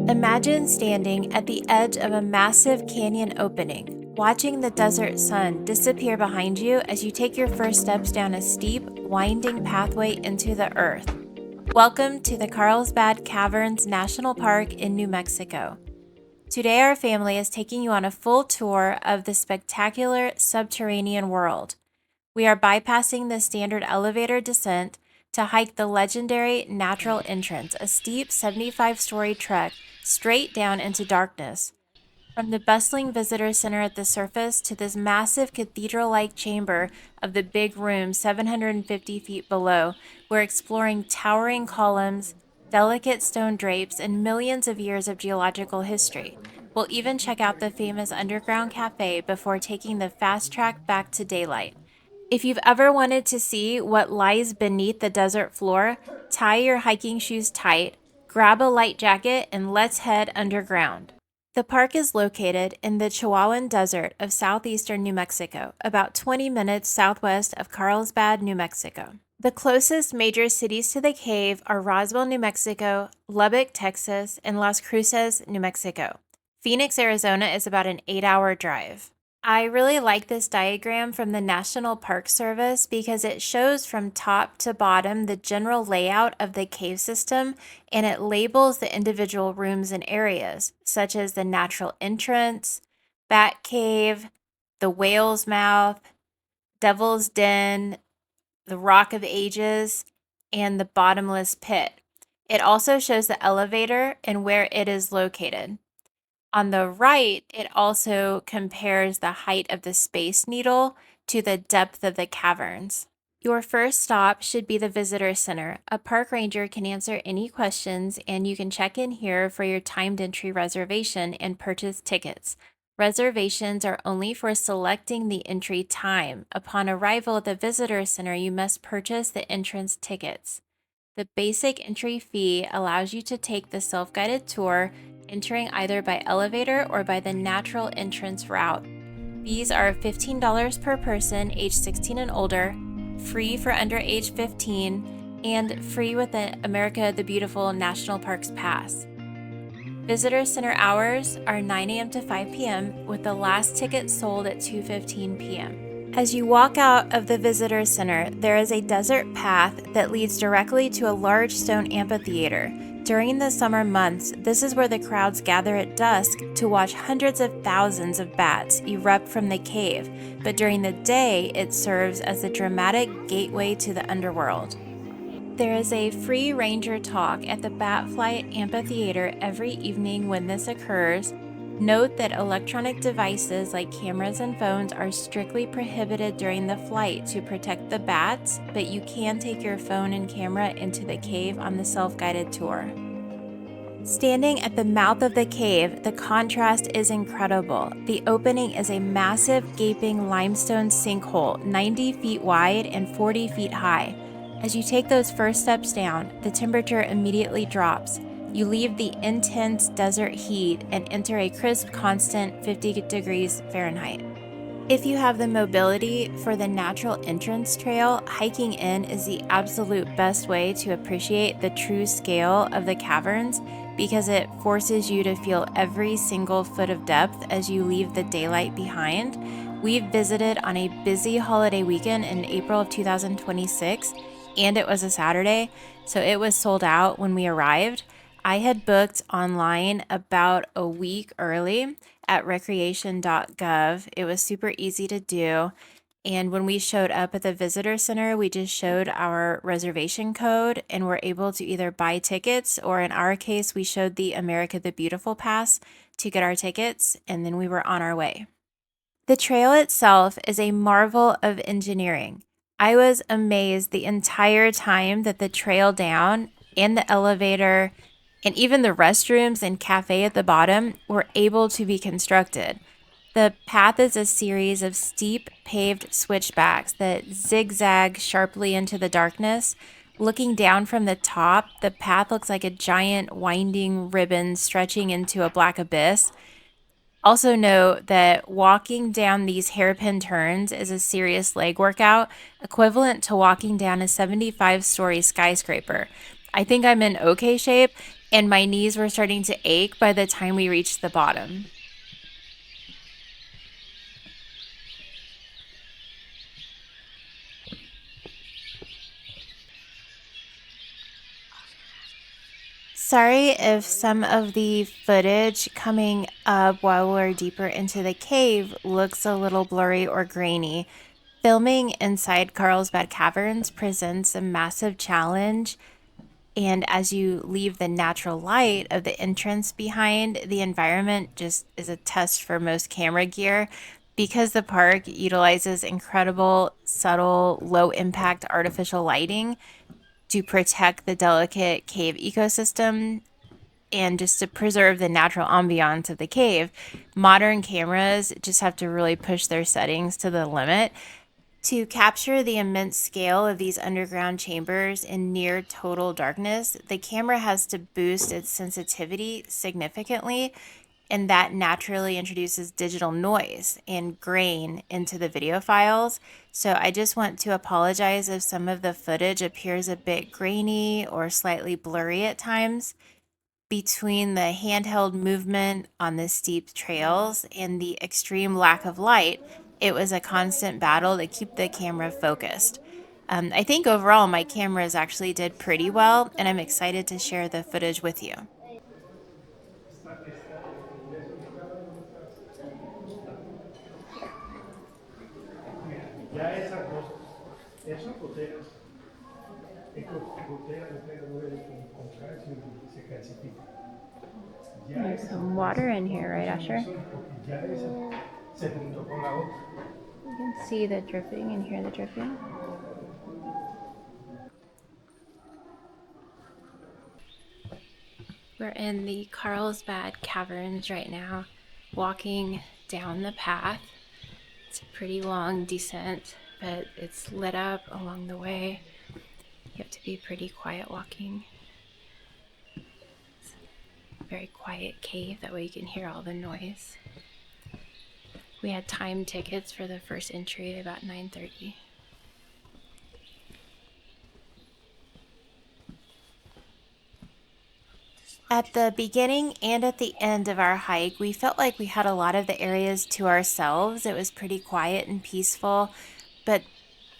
Imagine standing at the edge of a massive canyon opening, watching the desert sun disappear behind you as you take your first steps down a steep, winding pathway into the earth. Welcome to the Carlsbad Caverns National Park in New Mexico. Today our family is taking you on a full tour of the spectacular subterranean world. We are bypassing the standard elevator descent to hike the legendary natural entrance, a steep 75-story trek straight down into darkness. From the bustling visitor center at the surface to this massive cathedral-like chamber of the big room 750 feet below, we're exploring towering columns, delicate stone drapes, and millions of years of geological history. We'll even check out the famous underground cafe before taking the fast track back to daylight. If you've ever wanted to see what lies beneath the desert floor, tie your hiking shoes tight, grab a light jacket, and let's head underground. The park is located in the Chihuahuan Desert of southeastern New Mexico, about 20 minutes southwest of Carlsbad, New Mexico. The closest major cities to the cave are Roswell, New Mexico, Lubbock, Texas, and Las Cruces, New Mexico. Phoenix, Arizona is about an 8-hour drive. I really like this diagram from the National Park Service because it shows from top to bottom the general layout of the cave system, and it labels the individual rooms and areas, such as the natural entrance, bat cave, the whale's mouth, devil's den, the rock of ages, and the bottomless pit. It also shows the elevator and where it is located. On the right, it also compares the height of the Space Needle to the depth of the caverns. Your first stop should be the Visitor Center. A park ranger can answer any questions, and you can check in here for your timed entry reservation and purchase tickets. Reservations are only for selecting the entry time. Upon arrival at the Visitor Center, you must purchase the entrance tickets. The basic entry fee allows you to take the self-guided tour, entering either by elevator or by the natural entrance route. Fees are $15 per person age 16 and older, free for under age 15, and free with the America the Beautiful National Parks Pass. Visitor Center hours are 9 a.m. to 5 p.m. with the last ticket sold at 2:15 p.m. As you walk out of the Visitor Center, there is a desert path that leads directly to a large stone amphitheater. During the summer months, this is where the crowds gather at dusk to watch hundreds of thousands of bats erupt from the cave, but during the day, it serves as a dramatic gateway to the underworld. There is a free ranger talk at the Flight Amphittheater every evening when this occurs. Note that electronic devices like cameras and phones are strictly prohibited during the flight to protect the bats, but you can take your phone and camera into the cave on the self-guided tour. Standing at the mouth of the cave, the contrast is incredible. The opening is a massive, gaping limestone sinkhole, 90 feet wide and 40 feet high. As you take those first steps down, the temperature immediately drops. You leave the intense desert heat and enter a crisp, constant 50 degrees Fahrenheit. If you have the mobility for the natural entrance trail, hiking in is the absolute best way to appreciate the true scale of the caverns because it forces you to feel every single foot of depth as you leave the daylight behind. We've visited on a busy holiday weekend in April of 2026, and it was a Saturday, so it was sold out when we arrived. I had booked online about a week early at recreation.gov. It was super easy to do. And when we showed up at the visitor center, we just showed our reservation code and were able to either buy tickets, or in our case, we showed the America the Beautiful Pass to get our tickets, and then we were on our way. The trail itself is a marvel of engineering. I was amazed the entire time that the trail down and the elevator and even the restrooms and cafe at the bottom were able to be constructed. The path is a series of steep paved switchbacks that zigzag sharply into the darkness. Looking down from the top, the path looks like a giant winding ribbon stretching into a black abyss. Also note that walking down these hairpin turns is a serious leg workout, equivalent to walking down a 75-story skyscraper. I think I'm in okay shape, and my knees were starting to ache by the time we reached the bottom. Sorry if some of the footage coming up while we're deeper into the cave looks a little blurry or grainy. Filming inside Carlsbad Caverns presents a massive challenge, and as you leave the natural light of the entrance behind, the environment just is a test for most camera gear. Because the park utilizes incredible, subtle, low impact artificial lighting to protect the delicate cave ecosystem and just to preserve the natural ambiance of the cave, modern cameras just have to really push their settings to the limit. To capture the immense scale of these underground chambers in near total darkness, the camera has to boost its sensitivity significantly, and that naturally introduces digital noise and grain into the video files. So I just want to apologize if some of the footage appears a bit grainy or slightly blurry at times. Between the handheld movement on the steep trails and the extreme lack of light, it was a constant battle to keep the camera focused. I think overall my cameras actually did pretty well, and I'm excited to share the footage with you. Ya esas dos, eso goteras, goteras, goteras, no debe encontrarse y se calcifica. Ya There's esas some dos water in no here, right, son muy Asher? sólidas porque ya esa se juntó con la otra. You can see the dripping and hear the dripping. We're in the Carlsbad Caverns right now, walking down the path. It's a pretty long descent, but it's lit up along the way. You have to be pretty quiet walking. It's a very quiet cave, that way you can hear all the noise. We had time tickets for the first entry at about 9:30. At the beginning and at the end of our hike, we felt like we had a lot of the areas to ourselves. It was pretty quiet and peaceful, but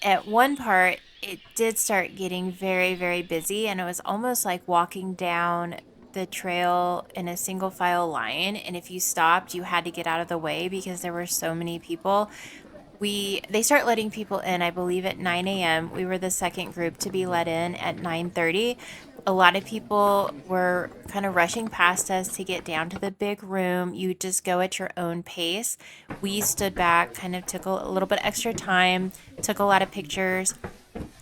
at one part, it did start getting very, very busy, and it was almost like walking down the trail in a single file line. And if you stopped, you had to get out of the way because there were so many people. They start letting people in, I believe, at 9 a.m. We were the second group to be let in at 9:30. A lot of people were kind of rushing past us to get down to the big room. You just go at your own pace. We stood back, kind of took a little bit extra time, took a lot of pictures.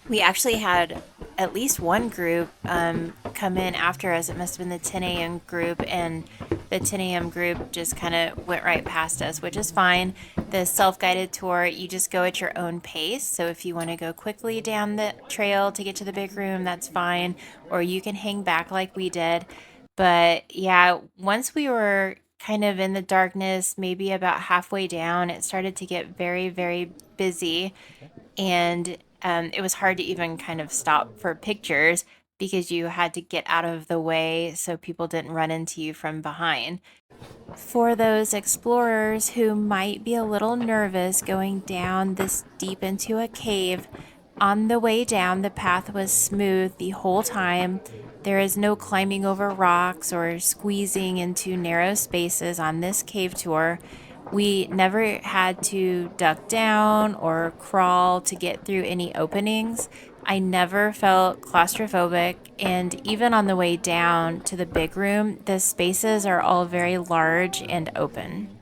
We actually had at least one group come in after us. It must have been the 10 a.m. group, and the 10 a.m. group just kind of went right past us, which is fine. The self guided tour, you just go at your own pace. So if you want to go quickly down the trail to get to the big room, that's fine. Or you can hang back like we did. But yeah, once we were kind of in the darkness, maybe about halfway down, it started to get very, very busy, and it was hard to even kind of stop for pictures because you had to get out of the way so people didn't run into you from behind. For those explorers who might be a little nervous going down this deep into a cave, on the way down, the path was smooth the whole time. There is no climbing over rocks or squeezing into narrow spaces on this cave tour. We never had to duck down or crawl to get through any openings. I never felt claustrophobic, and even on the way down to the big room, the spaces are all very large and open.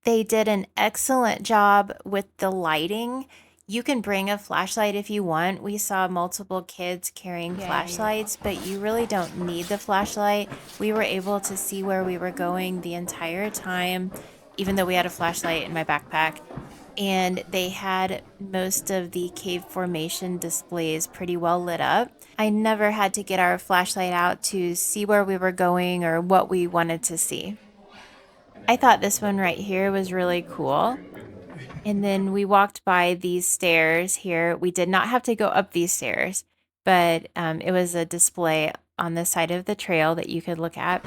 They did an excellent job with the lighting. You can bring a flashlight if you want. We saw multiple kids carrying flashlights, but you really don't need the flashlight. We were able to see where we were going the entire time, even though we had a flashlight in my backpack. And they had most of the cave formation displays pretty well lit up. I never had to get our flashlight out to see where we were going or what we wanted to see. I thought this one right here was really cool. And then we walked by these stairs here. We did not have to go up these stairs. but it was a display on the side of the trail that you could look at.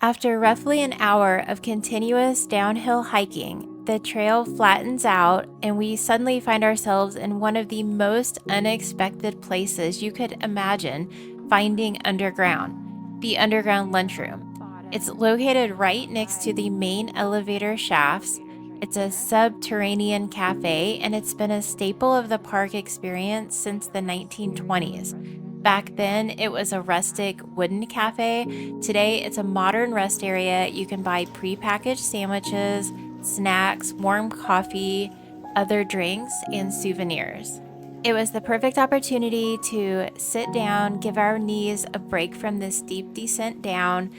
After roughly an hour of continuous downhill hiking, the trail flattens out and we suddenly find ourselves in one of the most unexpected places you could imagine finding underground, the underground lunchroom. It's located right next to the main elevator shafts. It's a subterranean cafe and it's been a staple of the park experience since the 1920s. Back then, it was a rustic wooden cafe. Today, it's a modern rest area. You can buy prepackaged sandwiches, snacks, warm coffee, other drinks, and souvenirs. It was the perfect opportunity to sit down, give our knees a break from this steep descent down,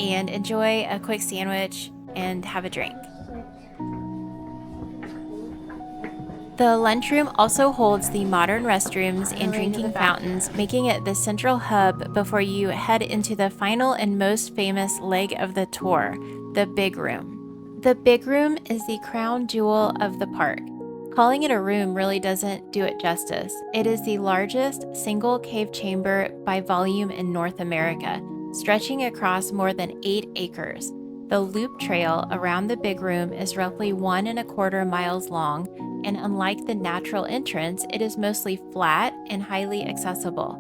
and enjoy a quick sandwich and have a drink. The lunchroom also holds the modern restrooms and drinking fountains, making it the central hub before you head into the final and most famous leg of the tour, the big room. The big room is the crown jewel of the park. Calling it a room really doesn't do it justice. It is the largest single cave chamber by volume in North America, stretching across more than 8 acres. The loop trail around the big room is roughly 1.25 miles long, and unlike the natural entrance, it is mostly flat and highly accessible.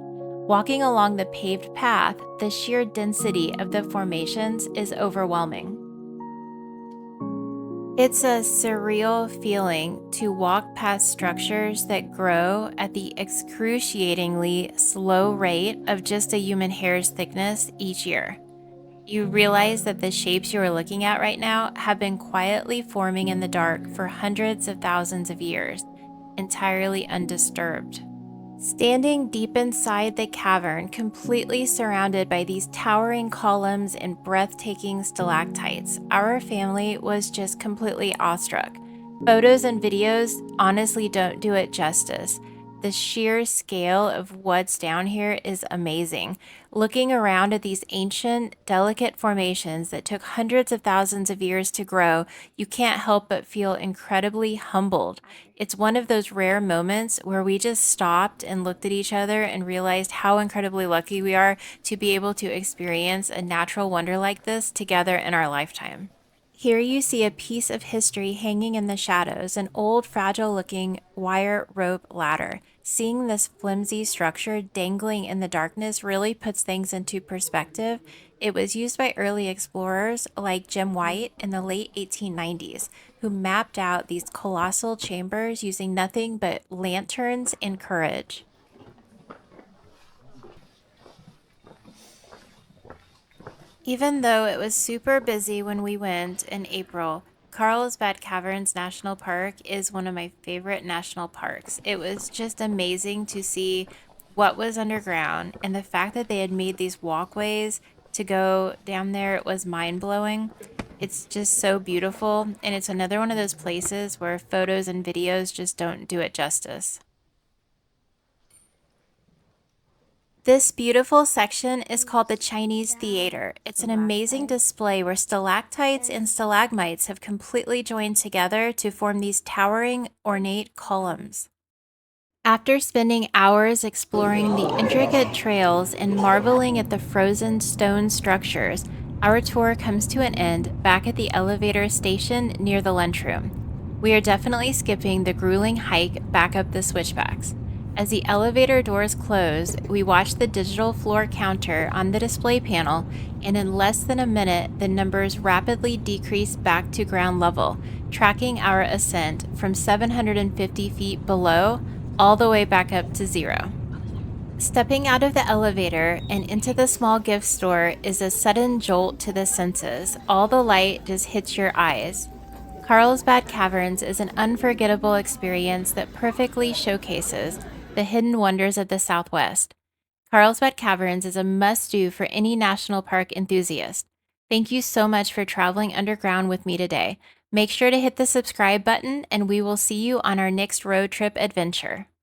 Walking along the paved path, the sheer density of the formations is overwhelming. It's a surreal feeling to walk past structures that grow at the excruciatingly slow rate of just a human hair's thickness each year. You realize that the shapes you are looking at right now have been quietly forming in the dark for hundreds of thousands of years, entirely undisturbed. Standing deep inside the cavern, completely surrounded by these towering columns and breathtaking stalactites, our family was just completely awestruck. Photos and videos honestly don't do it justice. The sheer scale of what's down here is amazing. Looking around at these ancient, delicate formations that took hundreds of thousands of years to grow, you can't help but feel incredibly humbled. It's one of those rare moments where we just stopped and looked at each other and realized how incredibly lucky we are to be able to experience a natural wonder like this together in our lifetime. Here you see a piece of history hanging in the shadows, an old, fragile-looking wire rope ladder. Seeing this flimsy structure dangling in the darkness really puts things into perspective. It was used by early explorers like Jim White in the late 1890s, who mapped out these colossal chambers using nothing but lanterns and courage. Even though it was super busy when we went in April, Carlsbad Caverns National Park is one of my favorite national parks. It was just amazing to see what was underground, and the fact that they had made these walkways to go down there was mind blowing. It's just so beautiful, and it's another one of those places where photos and videos just don't do it justice. This beautiful section is called the Chinese Theater. It's an amazing display where stalactites and stalagmites have completely joined together to form these towering, ornate columns. After spending hours exploring the intricate trails and marveling at the frozen stone structures, our tour comes to an end back at the elevator station near the lunchroom. We are definitely skipping the grueling hike back up the switchbacks. As the elevator doors close, we watch the digital floor counter on the display panel, and in less than a minute, the numbers rapidly decrease back to ground level, tracking our ascent from 750 feet below all the way back up to 0. Stepping out of the elevator and into the small gift store is a sudden jolt to the senses. All the light just hits your eyes. Carlsbad Caverns is an unforgettable experience that perfectly showcases the hidden wonders of the Southwest. Carlsbad Caverns is a must-do for any national park enthusiast. Thank you so much for traveling underground with me today. Make sure to hit the subscribe button, and we will see you on our next road trip adventure.